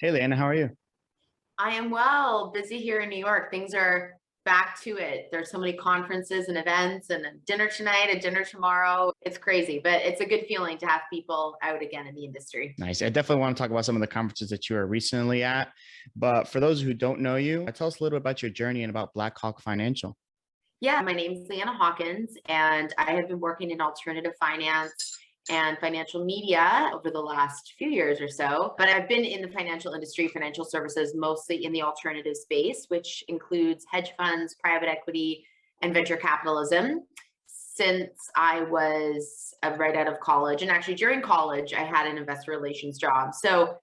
Hey, Leanna, how are you? I am well, busy here in New York. Things are back to it. There's so many conferences and events and a dinner tonight, a dinner tomorrow. It's crazy, but it's a good feeling to have people out again in the industry. Nice. I definitely want to talk about some of the conferences that you were recently at. But for those who don't know you, tell us a little bit about your journey and about Black Hawk Financial. Yeah, my name is Leanna Haakons, and I have been working in alternative finance and financial media over the last few years or so. But I've been in the financial industry, financial services, mostly in the alternative space, which includes hedge funds, private equity, and venture capitalism. Since I was right out of college, and actually during college, I had an investor relations job. So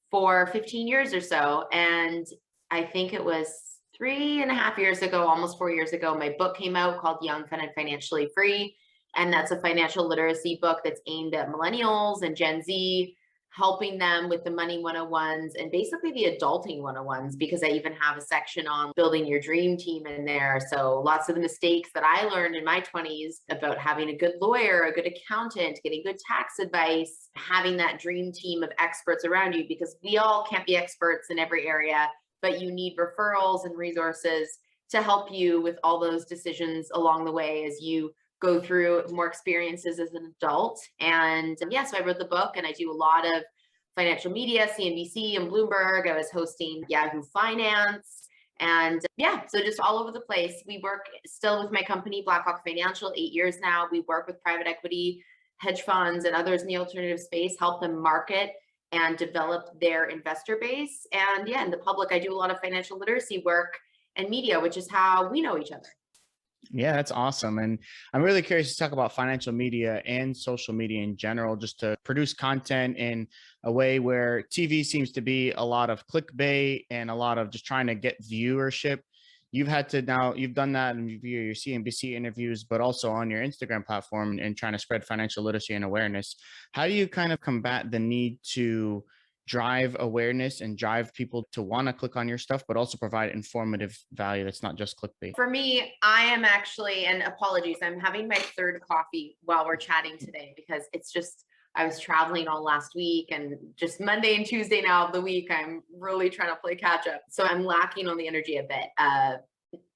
for 15 years or so. And I think it was 3.5 years ago, almost 4 years ago, my book came out called Young, Fun, and Financially Free. And that's a financial literacy book that's aimed at millennials and Gen Z, helping them with the money 101s and basically the adulting 101s, because I even have a section on building your dream team in there. So lots of the mistakes that I learned in my 20s about having a good lawyer, a good accountant, getting good tax advice, having that dream team of experts around you, because we all can't be experts in every area, but you need referrals and resources to help you with all those decisions along the way as you go through more experiences as an adult. And yeah, so I wrote the book and I do a lot of financial media, CNBC and Bloomberg. I was hosting Yahoo Finance. And yeah, so just all over the place. We work still with my company, Blackhawk Financial, 8 years now. We work with private equity, hedge funds, and others in the alternative space, help them market and develop their investor base. And yeah, in the public, I do a lot of financial literacy work and media, which is how we know each other. Yeah, that's awesome. And I'm really curious to talk about financial media and social media in general, just to produce content in a way where TV seems to be a lot of clickbait and a lot of just trying to get viewership. You've done that in your CNBC interviews, but also on your Instagram platform and trying to spread financial literacy and awareness. How do you kind of combat the need to drive awareness and drive people to want to click on your stuff, but also provide informative value that's not just clickbait? For me, I am actually, and apologies, I'm having my third coffee while we're chatting today because it's just, I was traveling all last week and just Monday and Tuesday now of the week, I'm really trying to play catch up. So I'm lacking on the energy a bit.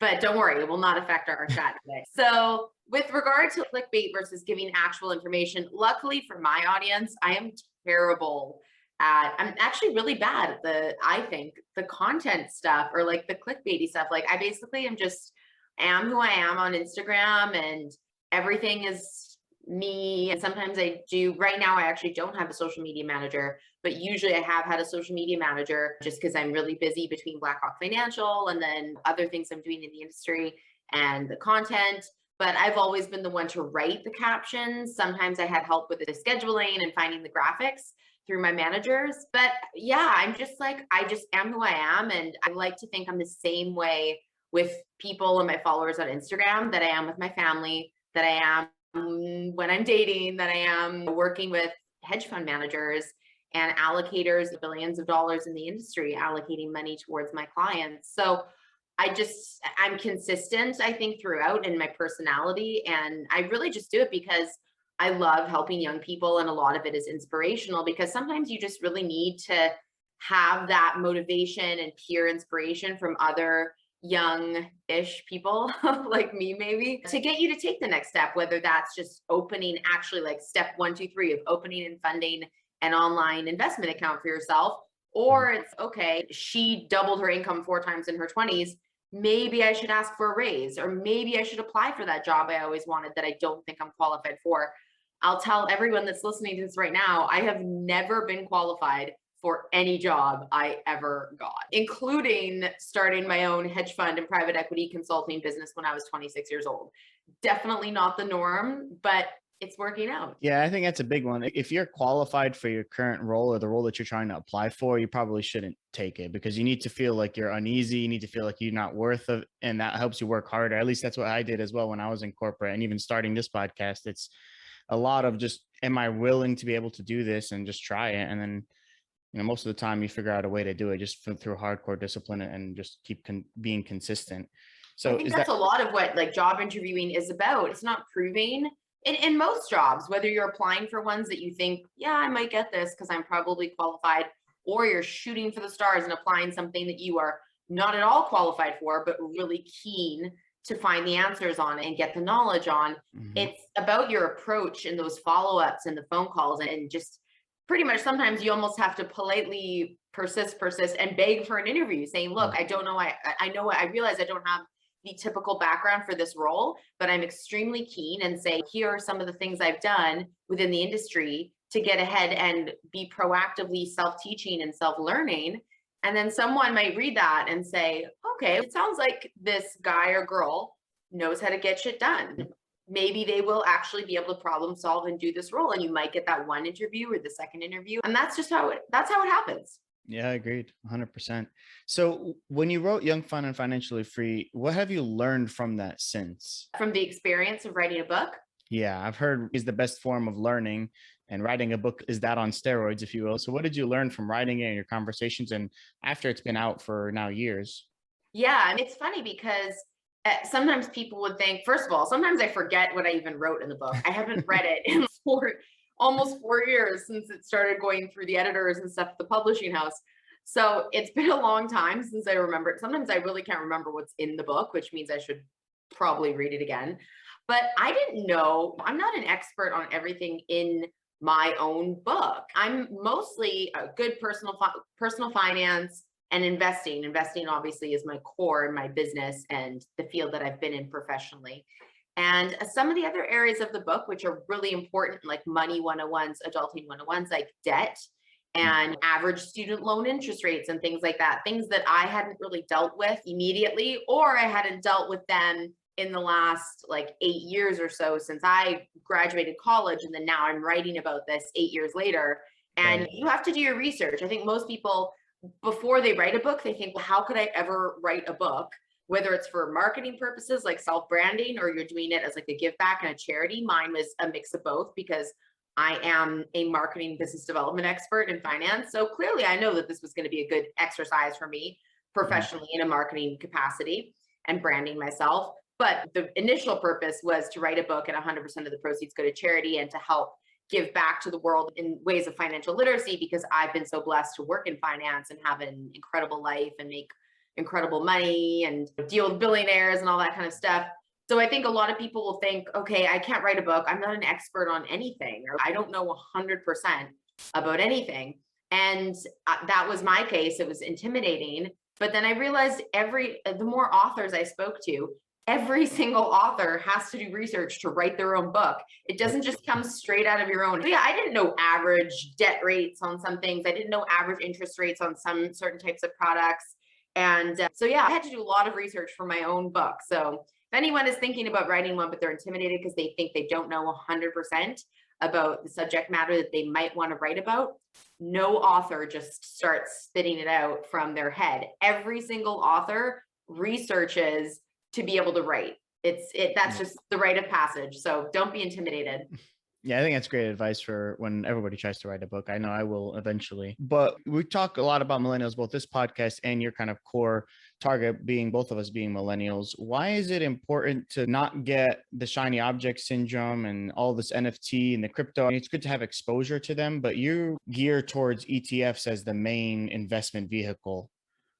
But don't worry, it will not affect our chat today. So with regard to clickbait versus giving actual information, luckily for my audience, I am terrible I'm actually really bad at I think the content stuff or like the clickbaity stuff. Like I basically am who I am on Instagram and everything is me. And sometimes right now, I actually don't have a social media manager, but usually I have had a social media manager just because I'm really busy between Blackhawk Financial and then other things I'm doing in the industry and the content. But I've always been the one to write the captions. Sometimes I had help with the scheduling and finding the graphics through my managers. But yeah, I just am who I am. And I like to think I'm the same way with people and my followers on Instagram that I am with my family, that I am when I'm dating, that I am working with hedge fund managers and allocators, billions of dollars in the industry, allocating money towards my clients. So I'm consistent, I think, throughout in my personality. And I really just do it because I love helping young people. And a lot of it is inspirational because sometimes you just really need to have that motivation and peer inspiration from other young-ish people like me, maybe, to get you to take the next step, whether that's just opening, actually like step 1, 2, 3 of opening and funding an online investment account for yourself. Or it's okay, she doubled her income 4 times in her 20s. Maybe I should ask for a raise, or maybe I should apply for that job I always wanted that I don't think I'm qualified for. I'll tell everyone that's listening to this right now, I have never been qualified for any job I ever got, including starting my own hedge fund and private equity consulting business when I was 26 years old. Definitely not the norm, but it's working out. Yeah, I think that's a big one. If you're qualified for your current role or the role that you're trying to apply for, you probably shouldn't take it because you need to feel like you're uneasy. You need to feel like you're not worth it. And that helps you work harder. At least that's what I did as well when I was in corporate. And even starting this podcast, it's a lot of just, am I willing to be able to do this and just try it? And then, most of the time you figure out a way to do it just through hardcore discipline and just keep being consistent. I So think is that's that, a lot of what like job interviewing is about. It's not proving in most jobs, whether you're applying for ones that you think, yeah, I might get this because I'm probably qualified, or you're shooting for the stars and applying something that you are not at all qualified for, but really keen to find the answers on and get the knowledge on. Mhm. It's about your approach in those follow-ups and the phone calls, and just pretty much sometimes you almost have to politely persist and beg for an interview, saying, look, I don't know, I know, I realize I don't have the typical background for this role, but I'm extremely keen, and say, here are some of the things I've done within the industry to get ahead and be proactively self-teaching and self-learning. And then someone might read that and say, okay, it sounds like this guy or girl knows how to get shit done. Maybe they will actually be able to problem solve and do this role. And you might get that one interview or the second interview. And that's just that's how it happens. Yeah, I agreed 100%. So when you wrote Young, Fun, and Financially Free, what have you learned from that since? From the experience of writing a book, Yeah, I've heard is the best form of learning, and writing a book is that on steroids, if you will. So what did you learn from writing it and your conversations and after it's been out for now years? yeah, and it's funny because sometimes people would think, first of all, sometimes I forget what I even wrote in the book. I haven't read it in almost 4 years since it started going through the editors and stuff at the publishing house. So it's been a long time since I remember it. Sometimes I really can't remember what's in the book, which means I should probably read it again. But I didn't know, I'm not an expert on everything in my own book. I'm mostly a good personal finance and investing. Investing obviously is my core in my business and the field that I've been in professionally. And some of the other areas of the book, which are really important, like money 101s, adulting 101s, like debt and average student loan interest rates and things like that, things that I hadn't really dealt with immediately, or I hadn't dealt with them in the last like 8 years or so since I graduated college. And then now I'm writing about this 8 years later. And Right. you have to do your research. I think most people, before they write a book, they think, well, how could I ever write a book? Whether it's for marketing purposes, like self-branding, or you're doing it as like a give back and a charity. Mine was a mix of both because I am a marketing business development expert in finance. So clearly I know that this was going to be a good exercise for me Mhm. professionally in a marketing capacity and branding myself. But the initial purpose was to write a book and 100% of the proceeds go to charity and to help give back to the world in ways of financial literacy, because I've been so blessed to work in finance and have an incredible life and make incredible money and deal with billionaires and all that kind of stuff. So I think a lot of people will think, okay, I can't write a book. I'm not an expert on anything, or I don't know 100% about anything. And that was my case. It was intimidating. But then I realized the more authors I spoke to, every single author has to do research to write their own book. It doesn't just come straight out of your own. So yeah, I didn't know average debt rates on some things. I didn't know average interest rates on some certain types of products. And so, yeah, I had to do a lot of research for my own book. So if anyone is thinking about writing one, but they're intimidated because they think they don't know 100% about the subject matter that they might want to write about, no author just starts spitting it out from their head. Every single author researches to be able to write. That's Yeah. just the rite of passage. So don't be intimidated. Yeah, I think that's great advice for when everybody tries to write a book. I know I will eventually. But we talk a lot about millennials, both this podcast and your kind of core target being both of us being millennials. Why is it important to not get the shiny object syndrome and all this NFT and the crypto? It's good to have exposure to them, but you gear towards ETFs as the main investment vehicle.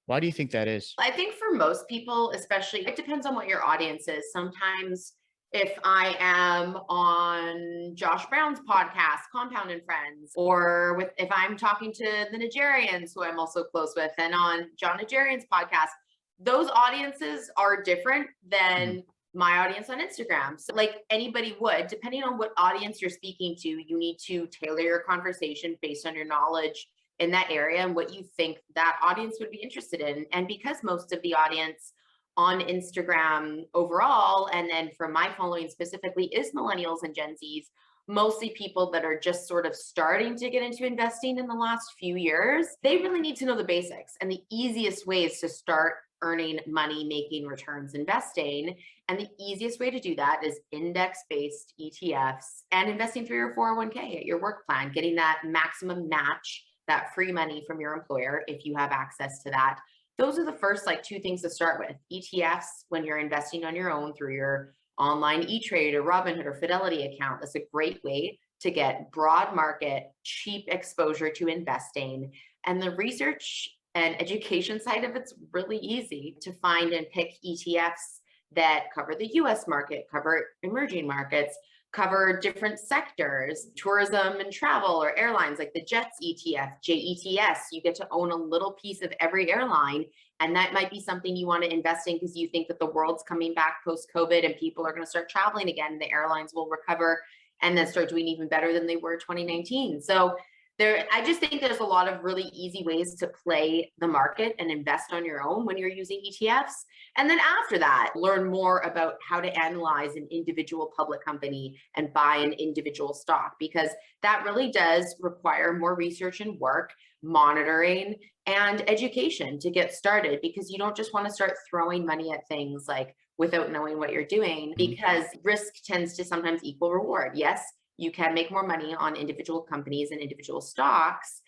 Why do you think that is? I think for most people, especially, it depends on what your audience is. Sometimes if I am on Josh Brown's podcast, Compound and Friends, or if I'm talking to the Nigerians who I'm also close with, and on John Nigerian's podcast, those audiences are different Mhm. than my audience on Instagram. So like anybody would, depending on what audience you're speaking to, you need to tailor your conversation based on your knowledge in that area and what you think that audience would be interested in. And because most of the audience on Instagram overall, and then for my following specifically, is millennials and Gen Zs, mostly people that are just sort of starting to get into investing in the last few years, they really need to know the basics. And the easiest ways to start earning money, making returns, investing. And the easiest way to do that is index-based ETFs and investing through your 401k at your work plan, getting that maximum match, that free money from your employer if you have access to that. Those are the first like two things to start with. ETFs, when you're investing on your own through your online E-Trade or Robinhood or Fidelity account, that's a great way to get broad market, cheap exposure to investing. And the research and education side of it's really easy to find and pick ETFs that cover the US market, cover emerging markets, cover different sectors, tourism and travel or airlines, like the JETS ETF, JETS. You get to own a little piece of every airline. And that might be something you want to invest in because you think that the world's coming back post COVID and people are going to start traveling again. The airlines will recover and then start doing even better than they were 2019. So I just think there's a lot of really easy ways to play the market and invest on your own when you're using ETFs. And then after that, learn more about how to analyze an individual public company and buy an individual stock, because that really does require more research and work, monitoring and education to get started, because you don't just want to start throwing money at things like without knowing what you're doing, because risk tends to sometimes equal reward. Yes, you can make more money on individual companies and individual stocks,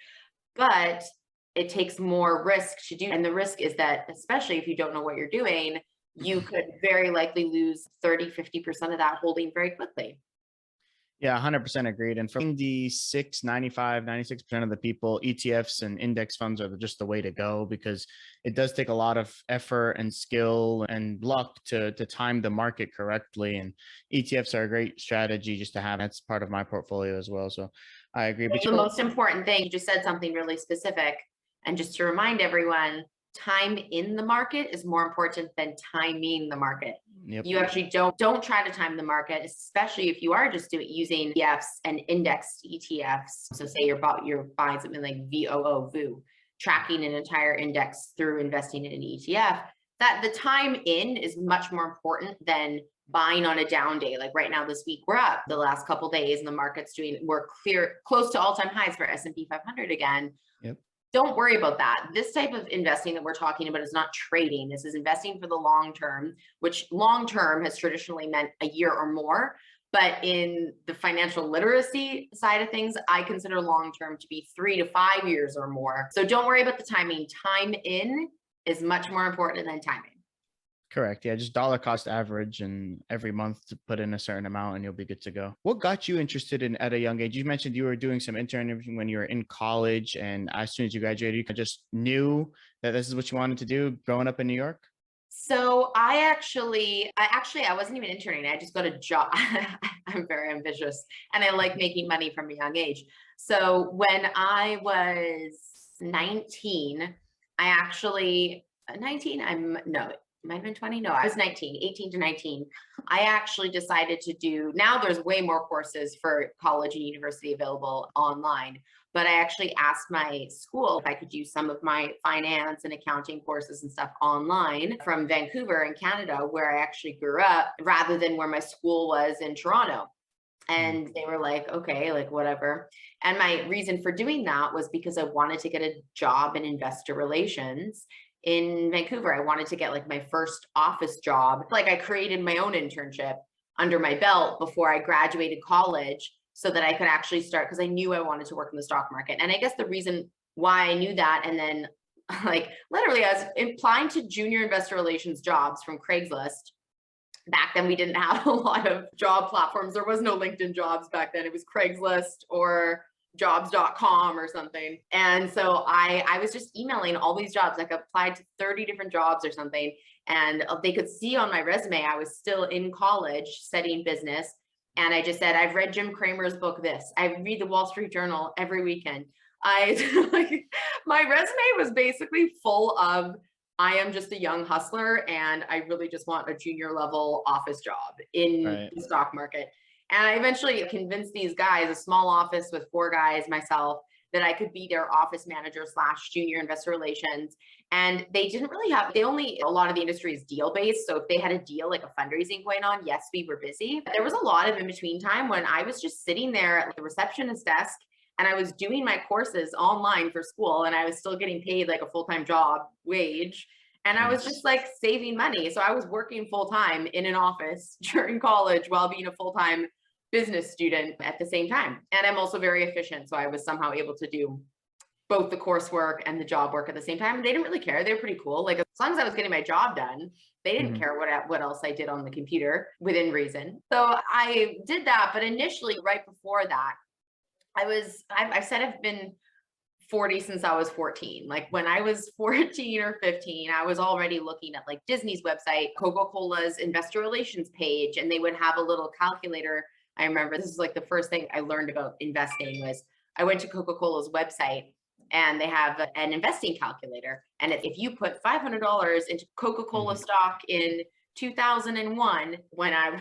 but it takes more risk to do. And the risk is that, especially if you don't know what you're doing, you could very likely lose 30, 50% of that holding very quickly. Yeah, 100% agreed. And for 96, 95, 96% of the people, ETFs and index funds are just the way to go, because it does take a lot of effort and skill and luck to time the market correctly. And ETFs are a great strategy just to have. That's part of my portfolio as well. So I agree. But the most important thing, you just said something really specific. And just to remind everyone, time in the market is more important than timing the market. Yep. You actually don't try to time the market, especially if you are just using ETFs and indexed ETFs. So say you're buying something like VOO, tracking an entire index through investing in an ETF. That the time in is much more important than buying on a down day. Like right now, this week, we're up the last couple of days and the market's we're close to all-time highs for S&P 500 again. Yep. Don't worry about that. This type of investing that we're talking about is not trading. This is investing for the long term, which long term has traditionally meant a year or more. But in the financial literacy side of things, I consider long term to be 3 to 5 years or more. So don't worry about the timing. Time in is much more important than timing. Correct. Yeah, just dollar cost average and every month to put in a certain amount and you'll be good to go. What got you interested in at a young age? You mentioned you were doing some interning when you were in college, and as soon as you graduated, you just knew that this is what you wanted to do growing up in New York? So I wasn't even interning. I just got a job. I'm very ambitious and I like making money from a young age. So when I was 19, it might have been 20. No, I was 19, 18 to 19. I actually decided now there's way more courses for college and university available online, but I actually asked my school if I could use some of my finance and accounting courses and stuff online from Vancouver in Canada, where I actually grew up, rather than where my school was in Toronto. And they were like, okay, like whatever. And my reason for doing that was because I wanted to get a job in investor relations in Vancouver. I wanted to get like my first office job. Like I created my own internship under my belt before I graduated college so that I could actually start, because I knew I wanted to work in the stock market. And I guess the reason why I knew that, and then like literally I was applying to junior investor relations jobs from Craigslist. Back then we didn't have a lot of job platforms. There was no LinkedIn jobs back then. It was Craigslist or jobs.com or something. And so I was just emailing all these jobs. Like applied to 30 different jobs or something. And they could see on my resume, I was still in college studying business. And I just said, I've read Jim Cramer's book, this. I read the Wall Street Journal every weekend. My resume was basically full of, I am just a young hustler and I really just want a junior level office job in the stock market. And I eventually convinced these guys, a small office with 4 guys, myself, that I could be their office manager / junior investor relations. And they didn't really a lot of the industry is deal based. So if they had a deal, like a fundraising going on, yes, we were busy. But there was a lot of in between time when I was just sitting there at the receptionist desk and I was doing my courses online for school and I was still getting paid like a full-time job wage. And I was just like saving money. So I was working full-time in an office during college while being a full-time business student at the same time. And I'm also very efficient. So I was somehow able to do both the coursework and the job work at the same time. And they didn't really care. They were pretty cool. Like as long as I was getting my job done, they didn't care what else I did on the computer within reason. So I did that. But initially, right before that, I've said I've been 40 since I was 14. Like when I was 14 or 15, I was already looking at like Disney's website, Coca-Cola's investor relations page, and they would have a little calculator. I remember this is like the first thing I learned about investing was I went to Coca-Cola's website and they have an investing calculator. And if you put $500 into Coca-Cola stock in 2001, when I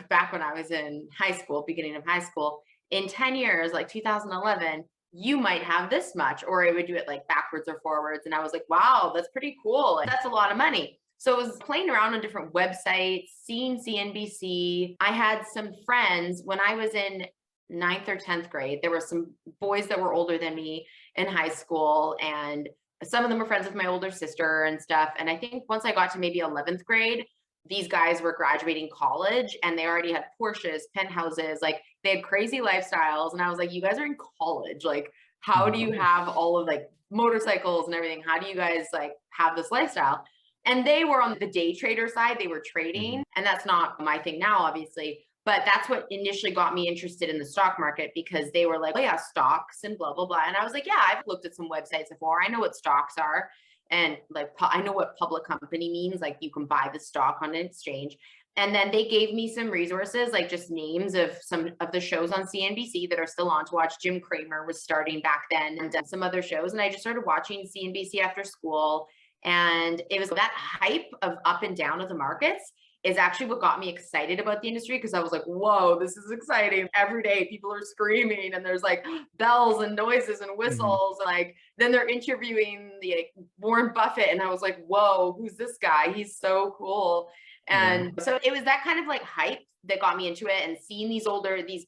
was in high school, beginning of high school, in 10 years, like 2011, you might have this much, or it would do it like backwards or forwards. And I was like, wow, that's pretty cool. That's a lot of money. So I was playing around on different websites, seeing CNBC. I had some friends when I was in ninth or 10th grade. There were some boys that were older than me in high school, and some of them were friends with my older sister and stuff. And I think once I got to maybe 11th grade, these guys were graduating college and they already had Porsches, penthouses, like they had crazy lifestyles. And I was like, you guys are in college. Like, how do you have all of like motorcycles and everything? How do you guys like have this lifestyle? And they were on the day trader side, they were trading. And that's not my thing now, obviously. But that's what initially got me interested in the stock market, because they were like, oh yeah, stocks and blah, blah, blah. And I was like, yeah, I've looked at some websites before. I know what stocks are. And like, I know what public company means. Like you can buy the stock on an exchange. And then they gave me some resources, like just names of some of the shows on CNBC that are still on to watch. Jim Cramer was starting back then, and some other shows. And I just started watching CNBC after school. And it was that hype of up and down of the markets is actually what got me excited about the industry, because I was like, whoa, this is exciting. Every day people are screaming and there's like bells and noises and whistles. Like then they're interviewing the like, Warren Buffett. And I was like, whoa, who's this guy? He's so cool. And so it was that kind of like hype that got me into it, and seeing these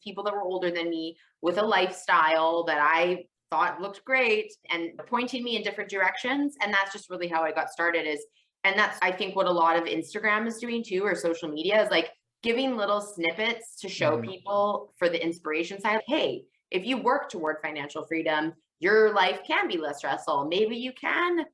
people that were older than me with a lifestyle that I thought looked great and pointing me in different directions. And that's just really how I got started and that's, I think, what a lot of Instagram is doing too, or social media, is like giving little snippets to show people for the inspiration side. Hey, if you work toward financial freedom, your life can be less stressful. Maybe you can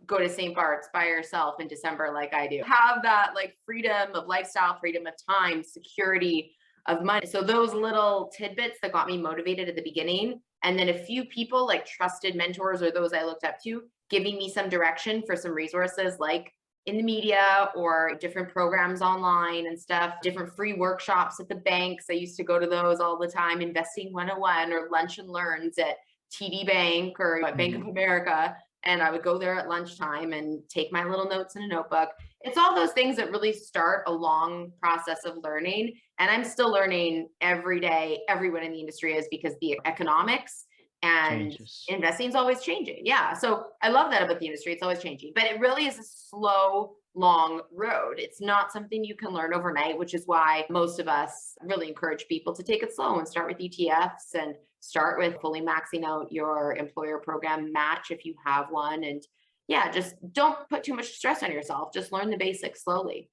go to St. Bart's by yourself in December like I do. Have that like freedom of lifestyle, freedom of time, security of money. So those little tidbits that got me motivated at the beginning. And then a few people like trusted mentors or those I looked up to giving me some direction for some resources like in the media or different programs online and stuff, different free workshops at the banks. I used to go to those all the time, Investing 101 or Lunch and Learns at TD Bank or Bank of America. And I would go there at lunchtime and take my little notes in a notebook. It's all those things that really start a long process of learning. And I'm still learning every day. Everyone in the industry is, because the economics and investing is always changing. Yeah. So I love that about the industry. It's always changing, but it really is a slow, long road. It's not something you can learn overnight, which is why most of us really encourage people to take it slow and start with ETFs and start with fully maxing out your employer program match if you have one. And yeah, just don't put too much stress on yourself. Just learn the basics slowly.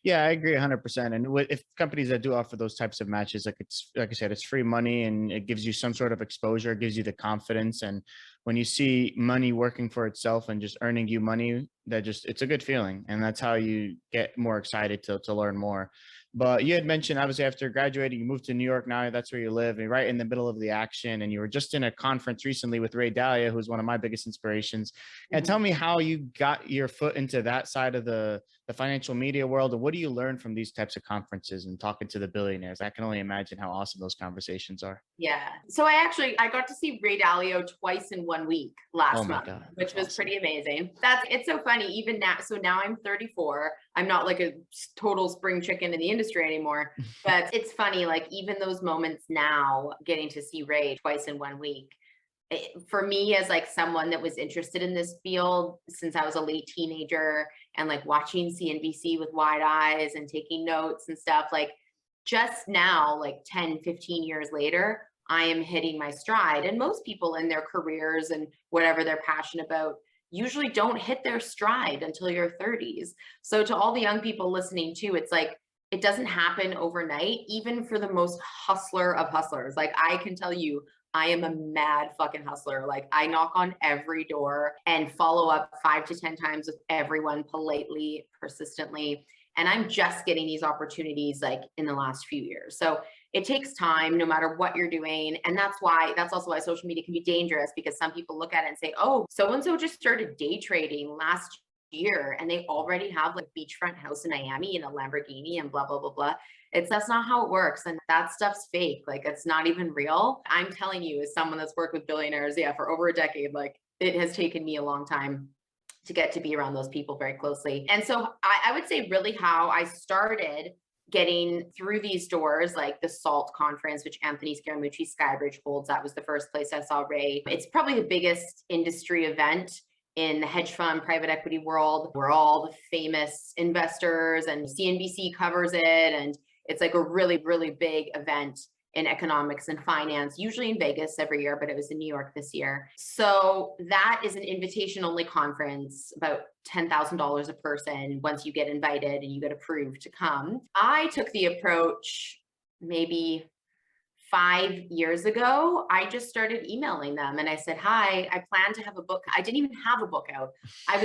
Yeah, I agree 100%. And if companies that do offer those types of matches, like it's like I said, it's free money and it gives you some sort of exposure, it gives you the confidence. And when you see money working for itself and just earning you money, it's a good feeling. And that's how you get more excited to learn more. But you had mentioned, obviously, after graduating, you moved to New York. Now that's where you live, and right in the middle of the action. And you were just in a conference recently with Ray Dalio, who's one of my biggest inspirations. And tell me how you got your foot into that side of the financial media world, and what do you learn from these types of conferences and talking to the billionaires? I can only imagine how awesome those conversations are. Yeah. So I got to see Ray Dalio twice in 1 week Oh last my month, God, which that's was awesome. pretty amazing. It's so funny even now. So now I'm 34. I'm not like a total spring chicken in the industry anymore, but it's funny, like even those moments now, getting to see Ray twice in 1 week, for me as like someone that was interested in this field since I was a late teenager and like watching CNBC with wide eyes and taking notes and stuff, like just now, like 10, 15 years later, I am hitting my stride. And most people in their careers and whatever they're passionate about usually don't hit their stride until your 30s. So to all the young people listening too, it's like, it doesn't happen overnight, even for the most hustler of hustlers. Like I can tell you, I am a mad fucking hustler. Like I knock on every door and follow up 5 to 10 times with everyone politely, persistently. And I'm just getting these opportunities like in the last few years. So it takes time no matter what you're doing. And that's also why social media can be dangerous, because some people look at it and say, oh, so and so just started day trading last year and they already have like beachfront house in Miami and a Lamborghini and blah blah blah blah. That's not how it works, and that stuff's fake. Like, it's not even real. I'm telling you, as someone that's worked with billionaires, yeah, for over a decade, like, it has taken me a long time to get to be around those people very closely. And so I would say really how I started getting through these doors, like the SALT conference, which Anthony Scaramucci Skybridge holds. That was the first place I saw Ray. It's probably the biggest industry event in the hedge fund private equity world, where all the famous investors, and CNBC covers it. And it's like a really, really big event in economics and finance, usually in Vegas every year, but it was in New York this year. So that is an invitation only conference, about $10,000 a person once you get invited and you get approved to come. I took the approach maybe 5 years ago. I just started emailing them and I said, hi, I plan to have a book. I didn't even have a book out. I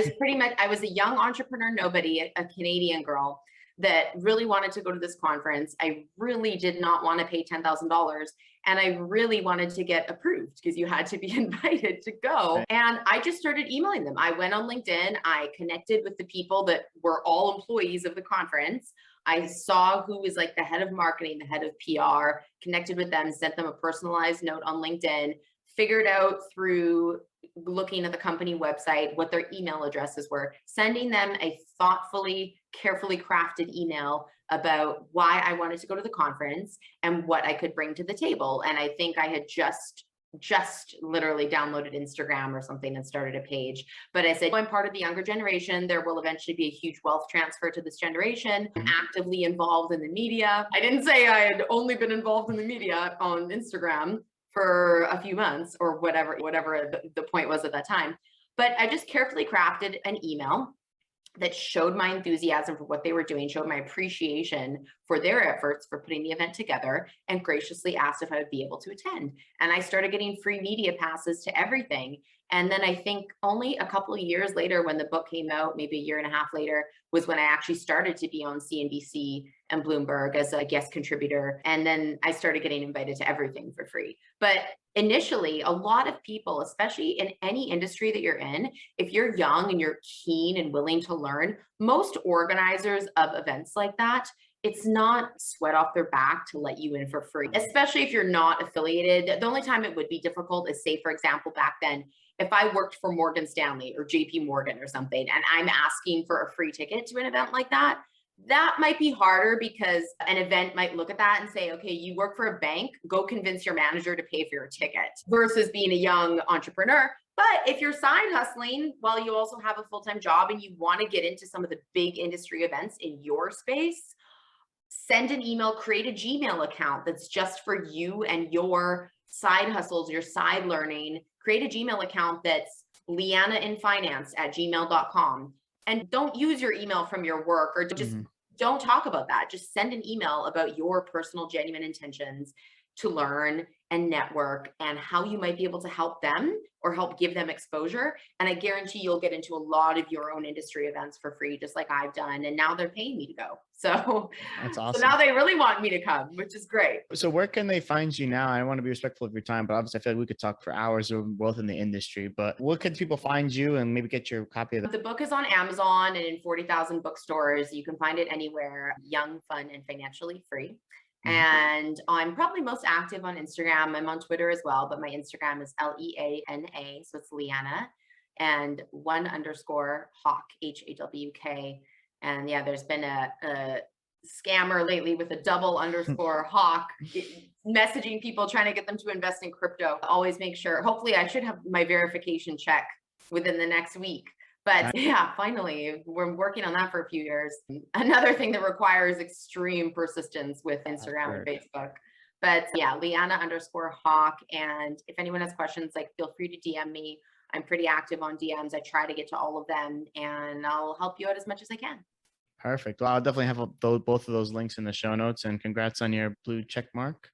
was a young entrepreneur, nobody, a Canadian girl that really wanted to go to this conference. I really did not want to pay $10,000. And I really wanted to get approved because you had to be invited to go. And I just started emailing them. I went on LinkedIn. I connected with the people that were all employees of the conference. I saw who was like the head of marketing, the head of PR, connected with them, sent them a personalized note on LinkedIn, figured out through looking at the company website what their email addresses were, sending them a thoughtfully, carefully crafted email about why I wanted to go to the conference and what I could bring to the table. And I think I had just literally downloaded Instagram or something and started a page. But I said, I'm part of the younger generation. There will eventually be a huge wealth transfer to this generation. I'm actively involved in the media. I didn't say I had only been involved in the media on Instagram for a few months or whatever the point was at that time. But I just carefully crafted an email that showed my enthusiasm for what they were doing, showed my appreciation for their efforts for putting the event together, and graciously asked if I would be able to attend. And I started getting free media passes to everything. And then I think only a couple of years later, when the book came out, maybe a year and a half later, was when I actually started to be on CNBC and Bloomberg as a guest contributor. And then I started getting invited to everything for free. But initially, a lot of people, especially in any industry that you're in, if you're young and you're keen and willing to learn, most organizers of events like that, it's not sweat off their back to let you in for free, especially if you're not affiliated. The only time it would be difficult is, say, for example, back then, if I worked for Morgan Stanley or JP Morgan or something, and I'm asking for a free ticket to an event like that, that might be harder because an event might look at that and say, okay, you work for a bank, go convince your manager to pay for your ticket, versus being a young entrepreneur. But if you're side hustling while you also have a full-time job and you want to get into some of the big industry events in your space, send an email, create a Gmail account that's just for you and your side hustles, your side learning. Create a Gmail account that's leannainfinance@gmail.com. And don't use your email from your work, or just don't talk about that. Just send an email about your personal, genuine intentions to learn and network and how you might be able to help them or help give them exposure. And I guarantee you'll get into a lot of your own industry events for free, just like I've done. And now they're paying me to go. So that's awesome. So now they really want me to come, which is great. So where can they find you now? I want to be respectful of your time, but obviously I feel like we could talk for hours. We're both in the industry, but where can people find you and maybe get your copy of The book is on Amazon and in 40,000 bookstores. You can find it anywhere. Young, fun, and financially free. And I'm probably most active on Instagram. I'm on Twitter as well, but my Instagram is Leana. So it's Leanna and _Hawk, HAWK. And yeah, there's been a scammer lately with a double _ Hawk messaging people, trying to get them to invest in crypto. Always make sure, hopefully I should have my verification check within the next week. But yeah, finally, we're working on that for a few years. Another thing that requires extreme persistence with Instagram and Facebook. But yeah, Leanna _Hawk. And if anyone has questions, like, feel free to DM me. I'm pretty active on DMs. I try to get to all of them, and I'll help you out as much as I can. Perfect. Well, I'll definitely have both of those links in the show notes, and congrats on your blue check mark.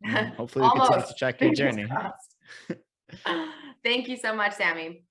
Hopefully we continue to track your journey. Thank you so much, Sammy.